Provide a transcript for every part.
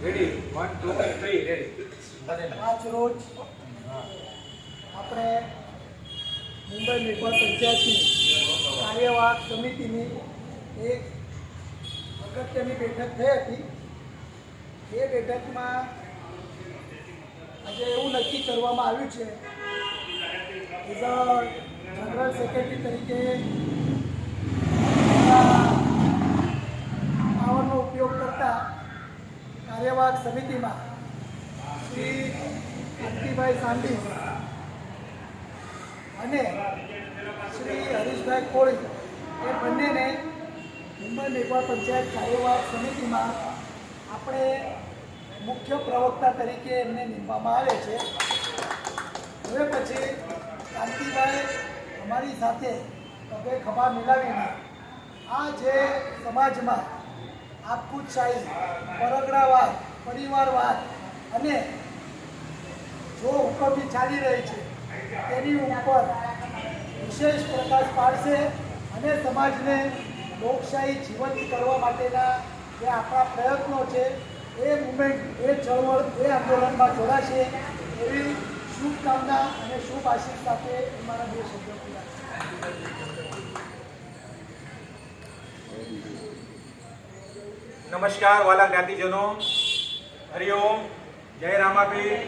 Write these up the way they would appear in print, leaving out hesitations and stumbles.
Ready 1 2 3 ready આજ રોજ આપણે મુંબઈ મેઘવાળ પંચાયતની કાર્યવાહક સમિતિની એક અગત્યની બેઠક થઈ હતી. એ બેઠકમાં આજે એવું નક્કી કરવામાં આવ્યું છે એઝ અ જનરલ સેક્રેટરી તરીકે પાવરનો ઉપયોગ કરતા કાર્યવાહક સમિતિમાં શ્રી કાંતિભાઈ સાંડી અને શ્રી હરીશભાઈ કોળી એ બંનેને મુંબઈ મેઘવાળ પંચાયત કાર્યવાહક સમિતિમાં આપણે મુખ્ય પ્રવક્તા તરીકે એમને નીમવામાં આવે છે. હવે પછી કાંતિભાઈ અમારી સાથે ખભે ખભા મિલાવીને આ જે સમાજમાં આપખુદશાહી, પરગણાવાદ, પરિવારવાદ અને જો હુકમની ચાલી રહી છે તેની ઉપર વિશેષ પ્રકાશ પાડશે અને સમાજને લોકશાહી જીવંત કરવા માટેના જે આપણા પ્રયત્નો છે એ મુવમેન્ટ, એ ચળવળ, એ આંદોલનમાં જોડાશે એવી શુભકામના અને શુભ આશીષ સાથે અમારા બે શબ્દો પૂરા. નમસ્કાર વાલા જ્ઞાતિજનો, હરિઓમ, જય રામાપીર,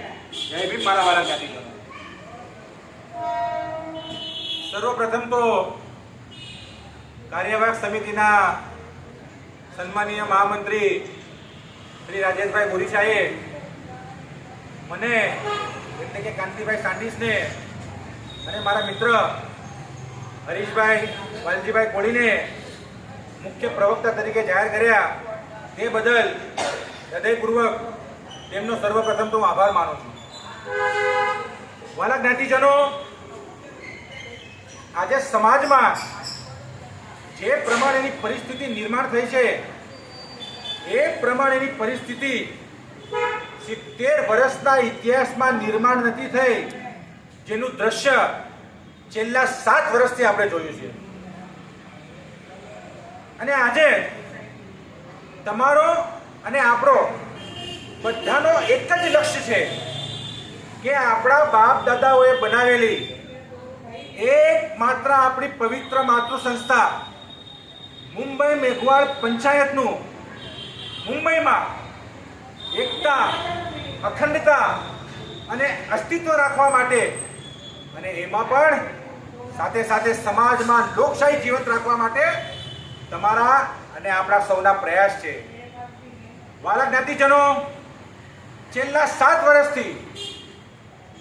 જય ભીમ મારા વાલા જ્ઞાતિજનો. સર્વપ્રથમ તો કાર્યવાહક સમિતિના સન્માનીય મહામંત્રી શ્રી રાજેશભાઈ બોરીસાએ મને એટલે કે કાંતિભાઈ સાંડીસને અને મારા મિત્ર હરીશભાઈ વાલજીભાઈ કોળીને મુખ્ય પ્રવક્તા તરીકે જાહેર કર્યા તે બદલ હૃદયપૂર્વક તેમનો સર્વપ્રથમ તો આભાર માનું છું. વાલા જ્ઞાતિજનો, આજે સમાજમાં જે પ્રમાણેની પરિસ્થિતિ નિર્માણ થઈ છે એ પ્રમાણેની પરિસ્થિતિ 70 વર્ષના ઇતિહાસમાં નિર્માણ નથી થઈ, જેનું દ્રશ્ય છેલ્લા 7 વર્ષથી આપણે જોયું છે. અને આજે તમારો અને આપણો બધાનો એક જ લક્ષ્ય છે કે આપણા બાપ દાદાઓએ બનાવેલી એક માત્ર આપણી પવિત્ર માતૃ સંસ્થા મુંબઈ મેઘવાળ પંચાયતનું મુંબઈમાં એકતા, અખંડતા અને અસ્તિત્વ રાખવા માટે અને એમાં પણ સાથે સાથે સમાજમાં લોકશાહી જીવંત રાખવા માટે તમારા અને આપણા સૌના પ્રયાસ છે. વાલા જ્ઞાતિજનો, છેલ્લા 7 વર્ષથી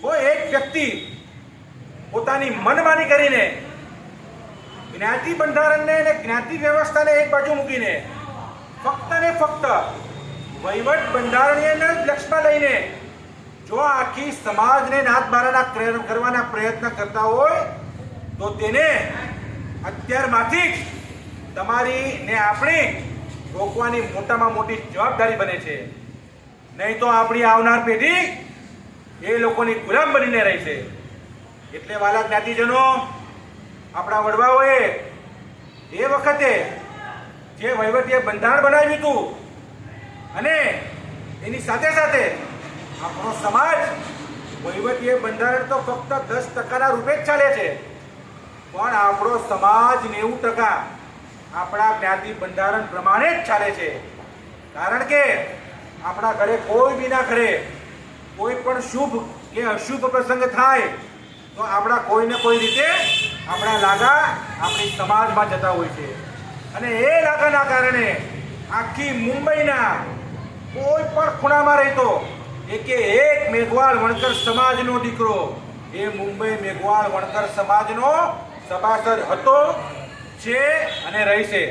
કોઈ એક વ્યક્તિ પોતાની મનમાની કરીને જ્ઞાતિ બંધારણને અને જ્ઞાતિ વ્યવસ્થાને એક બાજુ મૂકીને ફક્ત ને ફક્ત વહીવટ બંધારણીયને જ લક્ષ્યમાં લઈને જો આખી સમાજને નાથબારાના કરવાના પ્રયત્ન કરતા હોય તો તેને અત્યારમાંથી જ તમારી ને આપણી રોકવાની મોટામાં મોટી જવાબદારી બને છે. નહીં તો આપણી આવનાર પેઢી એ લોકોની ગુલામ બનીને રહી છે. એટલે વાલા જ્ઞાતિજનો, આપણા વડવાઓએ એ વખતે જે વહીવટીય બંધારણ બનાવ્યું હતું અને એની સાથે સાથે આપણો સમાજ વહીવટીય બંધારણ તો ફક્ત 10% રૂપે જ ચાલે છે, પણ આપણો સમાજ 90% આપણા જ્ઞાતિ બંધારણ પ્રમાણે જ ચાલે છે. કારણ કે આપણા ઘરે કોઈ બીના ઘરે કોઈ પણ શુભ કે અશુભ પ્રસંગ થાય તો આપણા કોઈ ને કોઈ રીતે આપણા લાગા આપણી સમાજમાં જતા હોય છે. અને એ લાગાના કારણે આખી મુંબઈના કોઈ પણ ખૂણામાં રહેતો એક મેઘવાળ વણકર સમાજનો દીકરો એ મુંબઈ મેઘવાળ વણકર સમાજનો સભાસદ હતો, છે અને રહેશે.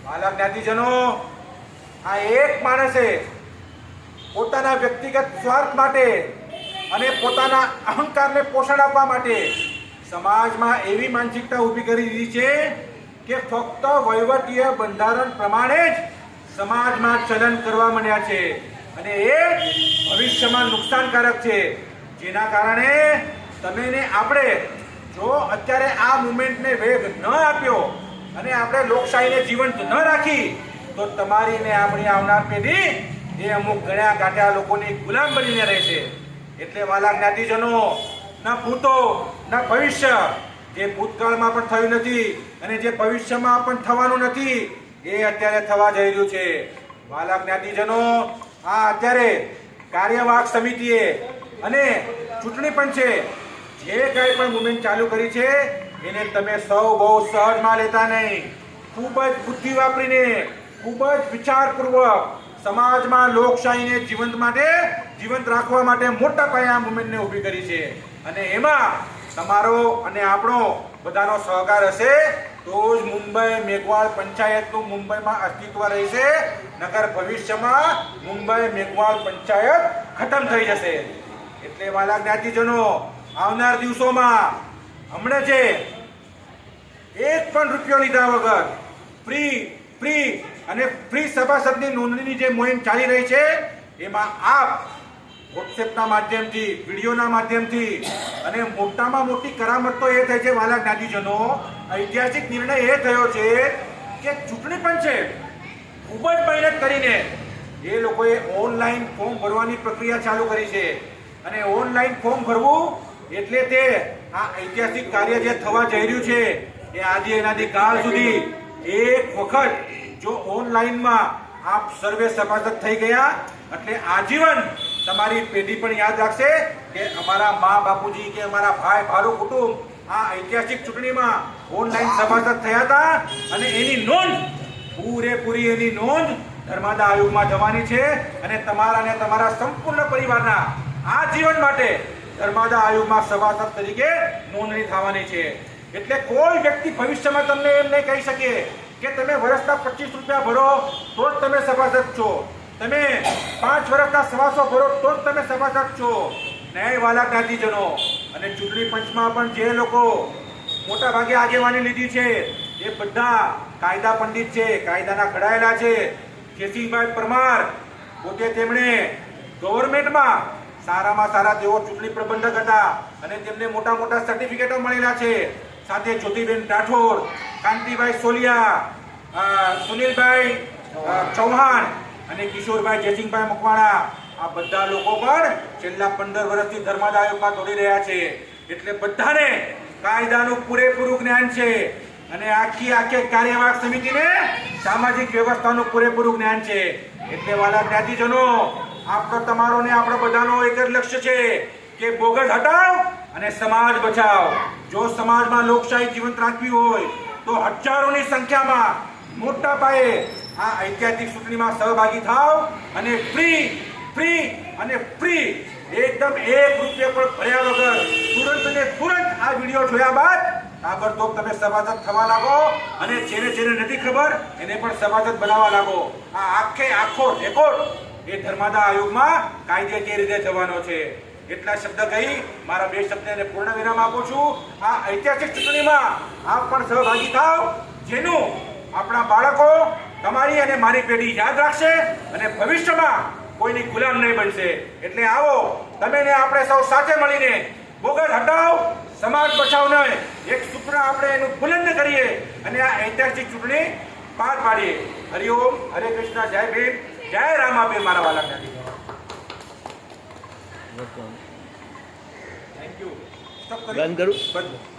વાલા જ્ઞાતિજનો, આ એક માણસે પોતાના વ્યક્તિગત સ્વાર્થ માટે અને પોતાના અહંકારને પોષણ આપવા માટે સમાજમાં એવી માનસિકતા ઊભી કરી દીધી છે કે ફક્ત વહીવટીય બંધારણ પ્રમાણે જ સમાજમાં ચલન કરવા માંડ્યા છે અને એ ભવિષ્યમાં નુકસાનકારક છે. જેના કારણે તમે ને આપણે જો અત્યારે આ મુવમેન્ટને વેગ ન આપ્યો અને આપણે લોકશાહીને જીવંત ન રાખી તો તમારી ને આપણી આવનાર પેઢી એ અમુક ગણ્યા ગાંઠ્યા લોકોની ગુલામ બનીને રહેશે. એટલે વાલા જ્ઞાતિજનો, ના ભૂતો ના ભવિષ્ય, જે ભૂતકાળમાં પણ થયું નથી અને જે ભવિષ્યમાં પણ થવાનું નથી, એ અત્યારે થવા જઈ રહ્યું છે. વાલા જ્ઞાતિજનો, આ અત્યારે કાર્યવાહક સમિતિએ અને ચૂંટણી પંચે જે કંઈ પણ મુવમેન્ટ ચાલુ કરી છે એને તમે સૌ બહુ સહજમાં લેતા નહીં. ખૂબ જ બુદ્ધિ વાપરીને, ખૂબ જ વિચારપૂર્વક સમાજમાં લોકશાહીને જીવંત રાખવા માટે મોટા પાયે આ મુવમેન્ટને ઊભી કરી છે. અને એમાં તમારો અને આપણો બધાનો સહકાર હશે તો જ મુંબઈ મેઘવાળ પંચાયતનું મુંબઈમાં અસ્તિત્વ રહેશે. નકર ભવિષ્યમાં મુંબઈ મેઘવાળ પંચાયત ખતમ થઈ જશે. એટલે વાલા જ્ઞાતિજનો, આવનાર દિવસોમાં હમણાં જે એક પણ રૂપિયો લીધા વગર ફ્રી સભાસદની નોંધણીની જે મુહિમ ચાલી રહી છે, એમાં આપ વોટ્સએપના માધ્યમથી, વિડીયોના માધ્યમથી, અને મોટામાં મોટી કરામત તો એ થઈ છે વાલા જ્ઞાતિજનો, ઐતિહાસિક નિર્ણય એ થયો છે કે ચૂંટણી પંચે ખૂબ જ મહેનત કરીને એ લોકોએ ઓનલાઈન ફોર્મ ભરવાની પ્રક્રિયા ચાલુ કરી છે. અને ઓનલાઈન ફોર્મ ભરવું એટલે તે આ ઐતિહાસિક કાર્ય જે થવા જઈ રહ્યું છે એ આજે એનાથી કાલ સુધી એક વખત જો ઓનલાઈનમાં આપ સર્વે સભાસદ થઈ ગયા એટલે આજીવન તમારી પેઢી પણ યાદ રાખશે કે અમારા મા બાપુજી કે અમારા ભાઈ ભારું કુટુંબ આ ઐતિહાસિક ચૂંટણીમાં ઓનલાઈન સભાસદ થયા હતા. અને એની નોંધ, પૂરેપૂરી એની નોંધ ધર્માદા આયોગમાં જવાની છે. અને તમારા અને તમારા સંપૂર્ણ પરિવારના આજીવન માટે ધર્માદા આયોગમાં સભાસદ તરીકે નોંધણી થવાની છે. એટલે કોઈ વ્યક્તિ ભવિષ્યમાં તમને એમ નહીં કહી શકે કે તમે વર્ષના 25 રૂપિયા ભરો તો જ તમે સભાસદ છો, તમે 5 વર્ષના સવાસો ભરો તો જ તમે સભાસદ છો. નહીં વાલા જ્ઞાતિજનો. અને ચૂંટણી પંચમાં પણ જે લોકો મોટા ભાગે આગેવાની લીધી છે એ બધા કાયદા પંડિત છે, કાયદાના ઘડાયેલા છે. કેસીભાઈ પરમાર પોતે તેમણે ગવર્મેન્ટમાં સારામાં સારા તેઓ ચૂંટણી પ્રબંધક હતા અને તેમને મોટા મોટા સર્ટિફિકેટો મળેલા છે. સાથે જ્યોતિબેન રાઠોડ, કાંતિભાઈ સોલિયા, સુનિલભાઈ ચૌહાણ અને કિશોરભાઈ જયસિંહભાઈ મકવાણા, આ બધા લોકો પણ છેલ્લા 15 વર્ષથી ધર્માદા આયોગમાં દોડી રહ્યા છે. એટલે બધાને કાયદાનું પૂરેપૂરું જ્ઞાન છે અને આખી કાર્યવાહક સમિતિને સામાજિક વ્યવસ્થાનું પૂરેપૂરું જ્ઞાન છે. એટલે વાલા જ્ઞાતિજનો, આપણો તમારો ને આપણો બધાનો એક જ લક્ષ્ય છે કે બોગસ હટાવ અને સમાજ બચાવ. જો સમાજમાં લોકશાહી જીવંત રાખવી હોય તો હજારોની સંખ્યામાં મોટા પાયે આ ઐતિહાસિક ચૂંટણીમાં સહભાગી થાવ અને ફ્રી એકદમ 1 રૂપિયા પણ ભર્યા વગર તુરંત આ વિડીયો જોયા બાદ તાબડતોબ તમે સભાસદ થવા લાગો. અને જેને નથી ખબર એને પણ સભાસદ બનાવવા લાગો. આ આખો રેકોર્ડ એ ધર્માદા આયોગમાં કાયદેકીય રીતે જવાનો છે. એટલા શબ્દ કહી મારા 2 શબ્દને પૂર્ણ વિરામ આપું છું. આ ઐતિહાસિક ચૂંટણીમાં આપ પણ સહભાગી થાવ, જેનું આપણા બાળકો, તમારી અને મારી પેઢી યાદ રાખશે અને ભવિષ્યમાં કોઈની ગુલામ નહીં બનશે. એટલે આવો તમે ને આપણે સૌ સાથે મળીને બોગસ હટાવ, સમાજ બચાવને એક સૂત્ર આપણે એનું બુલંદ કરીએ અને આ ઐતિહાસિક ચૂંટણી પાર પાડીએ. હરિઓમ, હરે કૃષ્ણ, જય ભીમ, જય રામાપીર. મારા વાલા જ્ઞાતિજનો, થેન્ક યુ. બંધ કરું. બંધ.